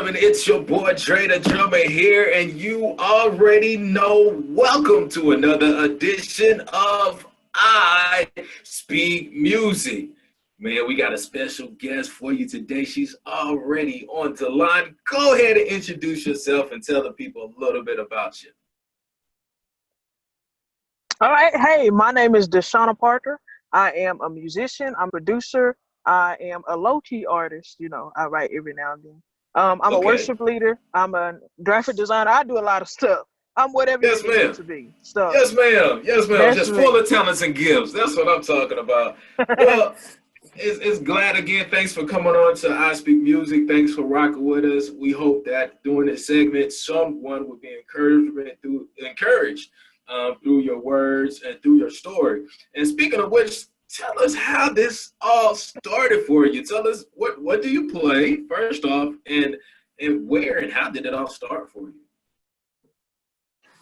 gentlemen, it's your boy Dre the Drummer here, and you already know. Welcome to another edition of I Speak Music. Man, we got a special guest for you today. She's already on the line. Go ahead and introduce yourself and tell the people a little bit about you. All right. Hey, my name is Deshauna Parker. I am a musician. I'm a producer. I am a low-key artist. I write every now and then. I'm a Okay. worship leader. I'm a graphic designer. I do a lot of stuff. I'm whatever you Yes, need me ma'am. to be. So Yes, ma'am. Yes, ma'am. that's Just full me. of talents and gifts. That's what I'm talking about. Well, it's glad again. Thanks for coming on to I Speak Music. Thanks for rocking with us. We hope that during this segment, someone will be encouraged through your words and through your story. And speaking of which, tell us how this all started for you. Tell us what do you play first off, and where and how did it all start for you?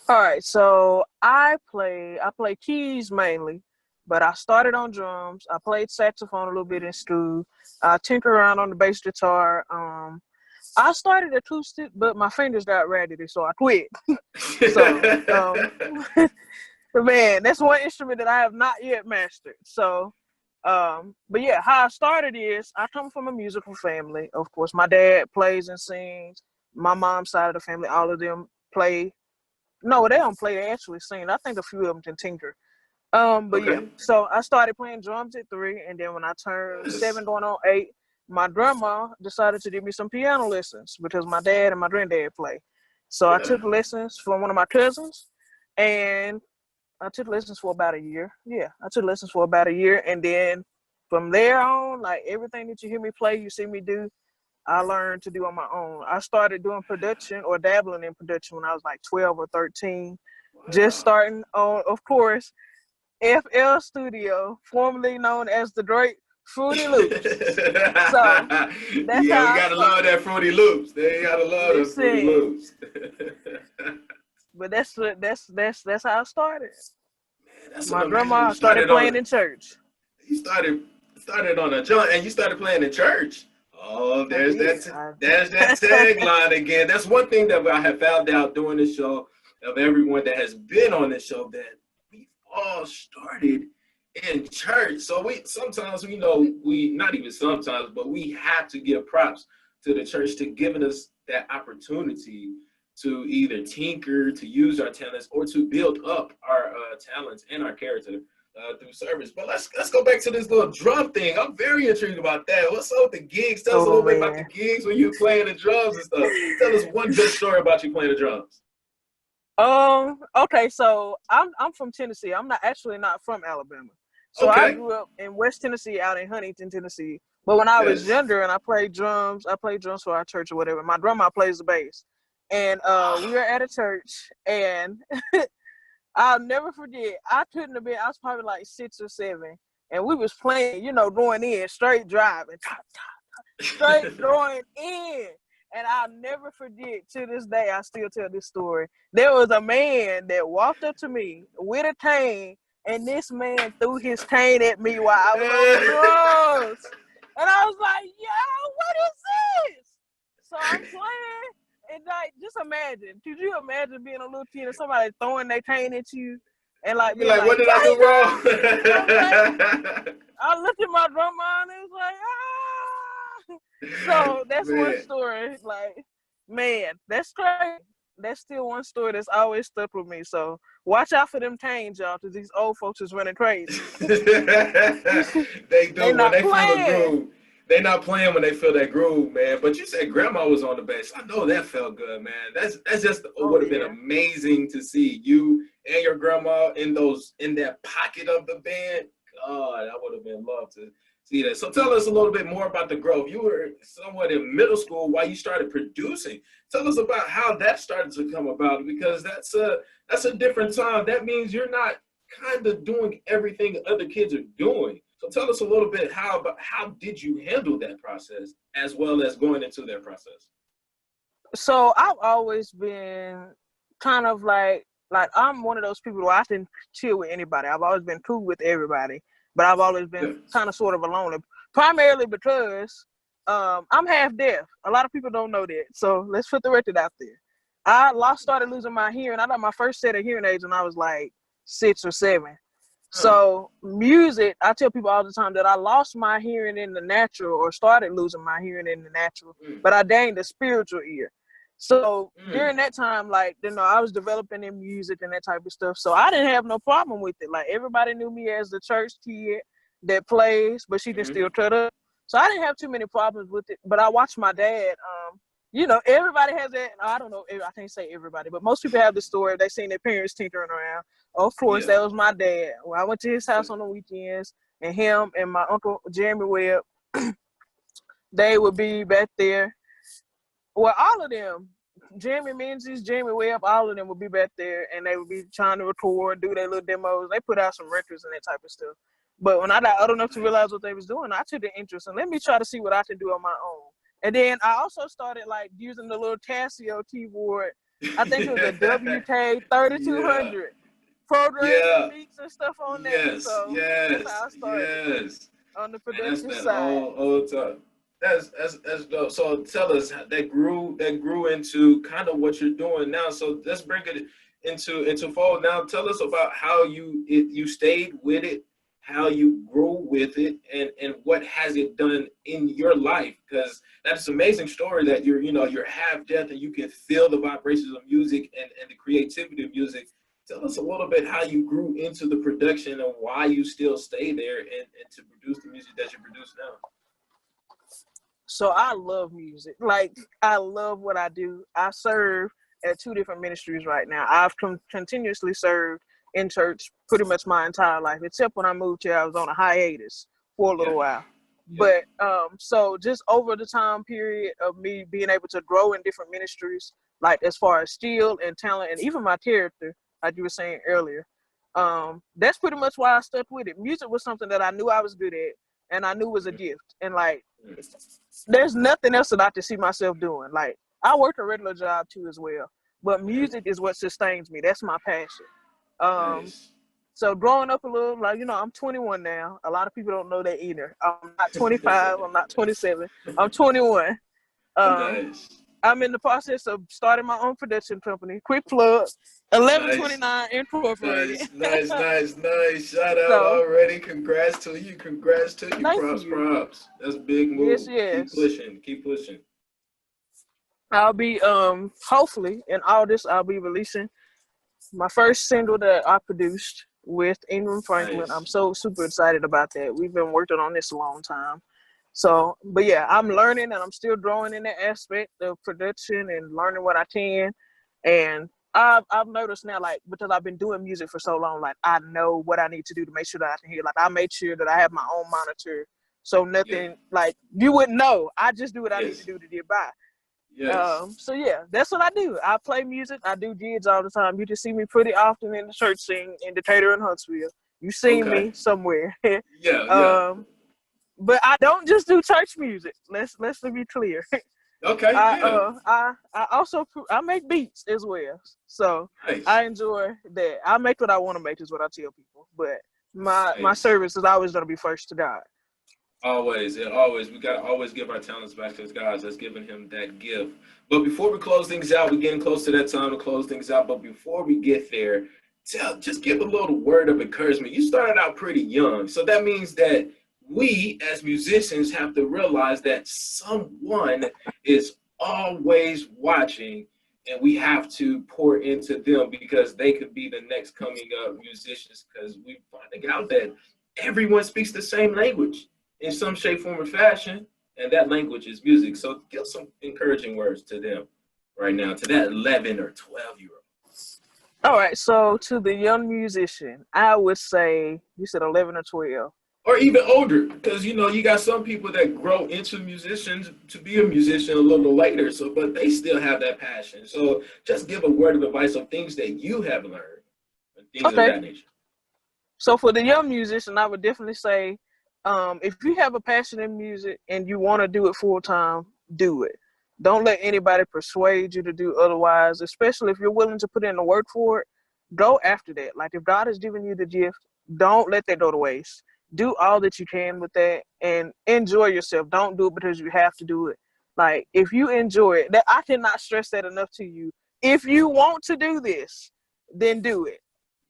All right. So I play keys mainly, but I started on drums. I played saxophone a little bit in school. I tinker around on the bass guitar. I started acoustic, but my fingers got raggedy, so I quit. So, but man, that's one instrument that I have not yet mastered. So, but yeah, how I started is I come from a musical family. Of course, my dad plays and sings. My mom's side of the family, all of them play. No, they don't play. They actually sing. I think a few of them can tinker. But yeah, Okay. so I started playing drums at 3, and then when I turned Yes. 7, going on 8, my grandma decided to give me some piano lessons because my dad and my granddad play. So I Yeah. took lessons from one of my cousins, and I took lessons for about a year. Yeah, I took lessons for about a year, and then from there on, like everything that you hear me play, you see me do, I learned to do on my own. I started doing production or dabbling in production when I was like 12 or 13, just Wow. starting on, of course, FL Studio, formerly known as the great Fruity Loops. So that's Yeah, we how I gotta love started. that Fruity Loops. They gotta love the Fruity Listen, Loops. Man, but that's how I started. that's My an amazing. grandma started playing in church. You started on a jump, and you started playing in church. Oh, I there's did. there's that tagline again. That's one thing that I have found out during the show of everyone that has been on the show that we all started in church. So we sometimes we not even sometimes, but we have to give props to the church to giving us that opportunity to either tinker, to use our talents, or to build up our talents and our character through service. But let's go back to this little drum thing. I'm very intrigued about that. What's up with the gigs? Tell us a Oh little bit about the man. gigs when you playing the drums and stuff. Tell us one good story about you playing the drums. Okay, so I'm from Tennessee. I'm not from Alabama. So I Okay. grew up in West Tennessee, out in Huntington, Tennessee. But when I was Yes. younger and I played drums for our church or whatever. My grandma plays the bass. And we were Ah. at a church, and I'll never forget. I was probably like 6 or 7, and we was playing, going in, straight driving, straight throwing in. And I'll never forget, to this day, I still tell this story. There was a man that walked up to me with a cane, and this man threw his cane at me while I was on the drums. And I was like, yo, what is this? So I'm playing, and like, just imagine. Could you imagine being a little kid and somebody throwing their cane at you and You like be being like, what like, did I do cane down? You know what I'm saying? wrong? I looked at my drummer and it was like, ah. So that's one Man, story. Like, man, that's crazy. That's still one story that's always stuck with me. So watch out for them canes, y'all, because these old folks is running crazy. they They do when not they feel the playing. groove. They not playing when they feel that groove, man. But you said grandma was on the bass. I know that felt good, man. That's just Oh would have been yeah. amazing to see you and your grandma in that pocket of the band. God, I would have been loved to see that. So tell us a little bit more about the growth. You were somewhat in middle school while you started producing. Tell us about how that started to come about, because that's a different time. That means you're not kind of doing everything other kids are doing. So tell us a little bit how did you handle that process as well as going into that process? So I've always been kind of like I'm one of those people where I can chill with anybody. I've always been cool with everybody, but I've always been Yeah. kind of sort of a loner, primarily because I'm half deaf. A lot of people don't know that. So let's put the record out there. Started losing my hearing. I got my first set of hearing aids when I was like 6 or 7. Huh. So music, I tell people all the time that I lost my hearing in the natural, or started losing my hearing in the natural, Mm, but I gained a spiritual ear. So mm, during that time, like, I was developing in music and that type of stuff. So I didn't have no problem with it. Like, everybody knew me as the church kid that plays, but she can mm-hmm. still cut up. So I didn't have too many problems with it. But I watched my dad. Everybody has that. I don't know. I can't say everybody, but most people have the story. They seen their parents tinkering around. Of course, Yeah. that was my dad. When I went to his house on the weekends, and him and my uncle Jeremy Webb, they would be back there. Well, all of them, Jeremy Menzies, Jeremy Webb, all of them would be back there, and they would be trying to record, do their little demos. They put out some records and that type of stuff. But when I got old enough to Nice. realize what they was doing, I took an interest, and let me try to see what I can do on my own. And then I also started like using the little Casio keyboard. I think it was a WK Yeah. 3200, programming Yeah. beats and stuff on that. Yes. So that's Yes. how I started Yes. on the Man, that's production that side. old time. That's dope. So tell us that grew into kind of what you're doing now. So let's bring it into fold now. Tell us about how you stayed with it, how you grew with it, and what has it done in your life? Because that's an amazing story that you're half deaf and you can feel the vibrations of music and the creativity of music. Tell us a little bit how you grew into the production and why you still stay there and to produce the music that you produce now. So I love music. Like, I love what I do. I serve at 2 different ministries right now. I've continuously served in church pretty much my entire life, except when I moved here. I was on a hiatus for a Yeah, little while. yeah, But so just over the time period of me being able to grow in different ministries, like as far as skill and talent, and even my character, like you were saying earlier, that's pretty much why I stuck with it. Music was something that I knew I was good at, and I knew was a mm, gift. And like, mm, there's nothing else that I can see myself doing. Like, I work a regular job too as well, but mm. music is what sustains me. That's my passion. Um, Nice. so growing up a little, like, I'm 21 now. A lot of people don't know that either. I'm not 25. I'm not 27. I'm 21. Um, Nice. I'm in the process of starting my own production company. Quick plug, Nice. 1129 Incorporated. Nice. Nice. Nice. Nice. Shout out So already. Congrats to you. Congrats to you. thank Props. you. Props. That's a big Yes, move. Keep yes. pushing. Keep pushing. I'll be hopefully in August I'll be releasing my first single that I produced with Ingram Franklin. I'm Nice. so super excited about that. We've been working on this a long time. So, but yeah, I'm learning and I'm still growing in that aspect of production and learning what I can. And I've noticed now, like, because I've been doing music for so long, like, I know what I need to do to make sure that I can hear. Like, I made sure that I have my own monitor, so Yeah. nothing, like, you wouldn't know. I just do what I need to Yes. do to get by. Yes. So yeah, that's what I do. I play music. I do gigs all the time. You just see me pretty often in the church scene in Decatur and Huntsville. You see Okay. me somewhere. Yeah. Yeah. um, but I don't just do church music. Let's be clear. Okay. Yeah. I also I make beats as well. So Nice. I enjoy that. I make what I want to make is what I tell people. But my Nice. service is always gonna be first to God. Always and always, we gotta always give our talents back to God that's given him that gift. But before we close things out, we're getting close to that time to close things out. But before we get there, just give a little word of encouragement. You started out pretty young, so that means that we as musicians have to realize that someone is always watching, and we have to pour into them because they could be the next coming up musicians. Because we finding out that everyone speaks the same language in some shape, form, or fashion, and that language is music. So give some encouraging words to them right now, to that 11 or 12-year-old. All right. So to the young musician, I would say you said 11 or 12. Or even older, because you got some people that grow into musicians to be a musician a little later, so but they still have that passion. So just give a word of advice of things that you have learned and things of Okay. that nature. So for the young musician, I would definitely say, if you have a passion in music and you want to do it full time, do it. Don't let anybody persuade you to do otherwise, especially if you're willing to put in the work for it. Go after that. Like, if God has given you the gift, don't let that go to waste. do all that you can with that and enjoy yourself. Don't do it because you have to do it. Like if you enjoy it, that I cannot stress that enough to you. If you want to do this, then do it.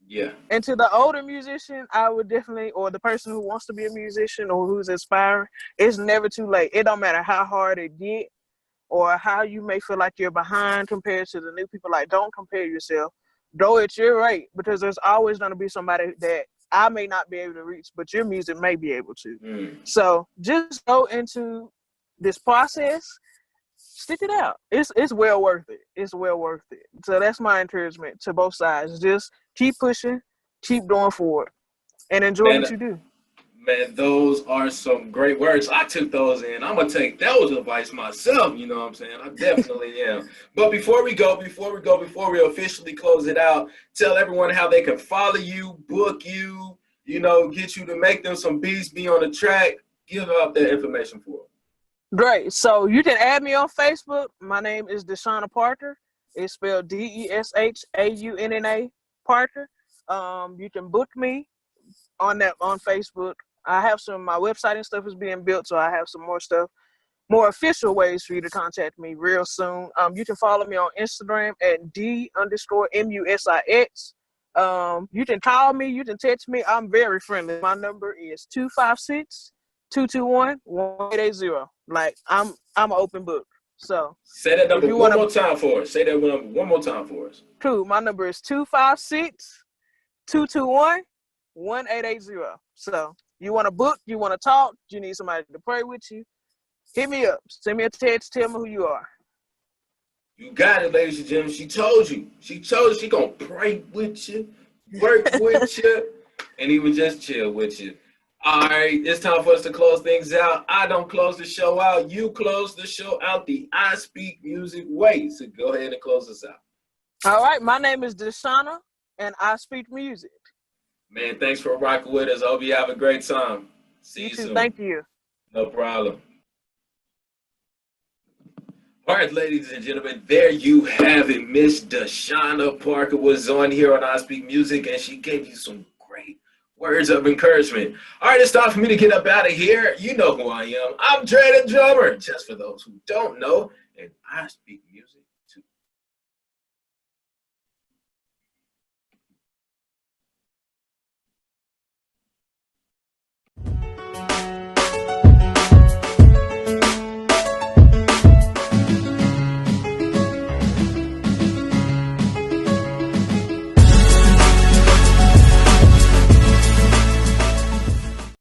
Yeah. And to the older musician, I would definitely, or the person who wants to be a musician or who's aspiring, it's never too late. It don't matter how hard it get or how you may feel like you're behind compared to the new people. Like, don't compare yourself. Go at your rate because there's always going to be somebody that I may not be able to reach, but your music may be able to. So just go into this process, stick it out. It's well worth it. It's well worth it. So that's my encouragement to both sides. Just keep pushing, keep going forward, and enjoy what you do. Man, those are some great words. I took those in. I'm gonna take those advice myself. You know what I'm saying? I definitely am. But before we officially close it out, tell everyone how they can follow you, book you, get you to make them some beats, be on the track. Give out that information for them. Great. So you can add me on Facebook. My name is Deshauna Parker. It's spelled DESHAUNNA Parker. You can book me on Facebook. I have my website and stuff is being built, so I have some more stuff, more official ways for you to contact me real soon. You can follow me on Instagram at D_M.U.S.I.X. You can call me, you can text me. I'm very friendly. My number is 256-221-1880. Like I'm an open book. So say that number one more time for us. Say that number one more time for us. Cool. My number is 256-221-1880. So you want to book, you want to talk, you need somebody to pray with you, hit me up. Send me a text, tell me who you are. You got it, ladies and gentlemen. She told you. She gonna pray with you, work with you, and even just chill with you. All right, it's time for us to close things out. I don't close the show out. You close the show out the I Speak Music way. So go ahead and close us out. All right, my name is Deshauna, and I speak music. Man, thanks for rocking with us. I hope you have a great time. See you soon. Thank you. No problem. All right, ladies and gentlemen, there you have it. Miss Deshauna Parker was on here on I Speak Music, and she gave you some great words of encouragement. All right, it's time for me to get up out of here. You know who I am. I'm Dre the Drummer, just for those who don't know, and I speak music too.